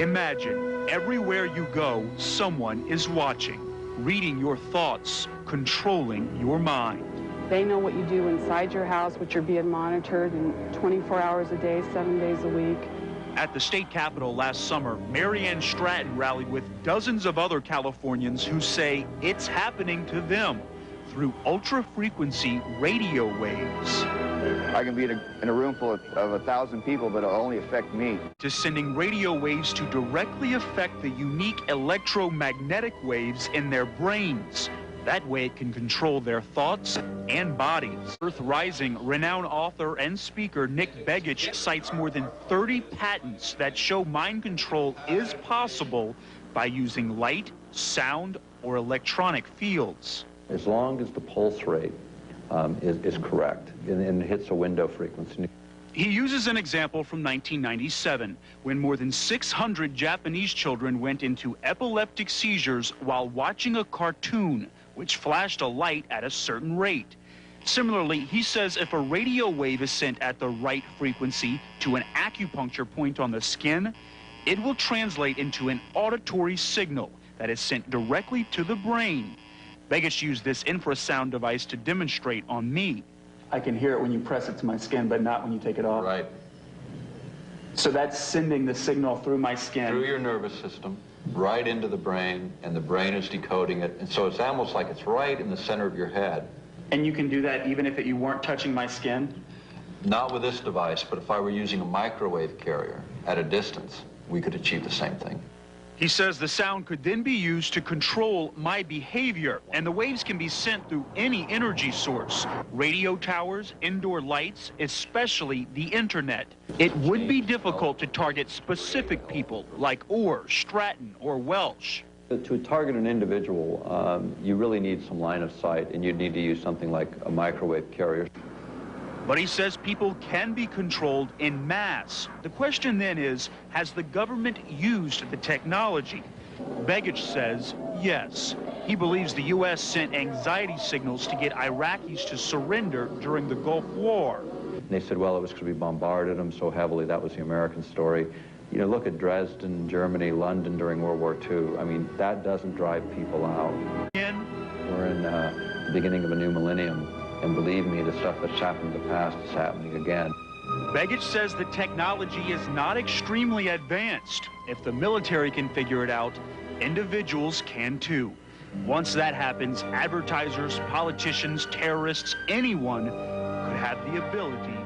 Imagine everywhere you go, someone is watching, reading your thoughts, controlling your mind. They know what you do inside your house, which you're being monitored, and 24 hours a day, 7 days a week. At the state capitol last summer, Marianne Stratton rallied with dozens of other Californians who say it's happening to them through ultra-frequency radio waves. I can be in a room full of 1,000 people, but it'll only affect me. To sending radio waves to directly affect the unique electromagnetic waves in their brains. That way it can control their thoughts and bodies. Earth Rising renowned author and speaker Nick Begich cites more than 30 patents that show mind control is possible by using light, sound, or electronic fields. As long as the pulse rate is correct and hits a window frequency. He uses an example from 1997, when more than 600 Japanese children went into epileptic seizures while watching a cartoon, which flashed a light at a certain rate. Similarly, he says if a radio wave is sent at the right frequency to an acupuncture point on the skin, it will translate into an auditory signal that is sent directly to the brain. Begich used this infrasound device to demonstrate on me. I can hear it when you press it to my skin, but not when you take it off. Right. So that's sending the signal through my skin. Through your nervous system, right into the brain, and the brain is decoding it. And so it's almost like it's right in the center of your head. And you can do that even if you weren't touching my skin? Not with this device, but if I were using a microwave carrier at a distance, we could achieve the same thing. He says the sound could then be used to control my behavior, and the waves can be sent through any energy source, radio towers, indoor lights, especially the internet. It would be difficult to target specific people like Orr, Stratton, or Welsh. To target an individual, you really need some line of sight, and you'd need to use something like a microwave carrier. But he says people can be controlled en masse. The question then is, has the government used the technology? Begich says yes. He believes the U.S. sent anxiety signals to get Iraqis to surrender during the Gulf War. They said, well, it was because we bombarded them so heavily. That was the American story. You know, look at Dresden, Germany, London during World War II. I mean, that doesn't drive people out. We're in the beginning of a new millennium. And believe me, the stuff that's happened in the past is happening again. Begich says the technology is not extremely advanced. If the military can figure it out, individuals can too. Once that happens, advertisers, politicians, terrorists, anyone could have the ability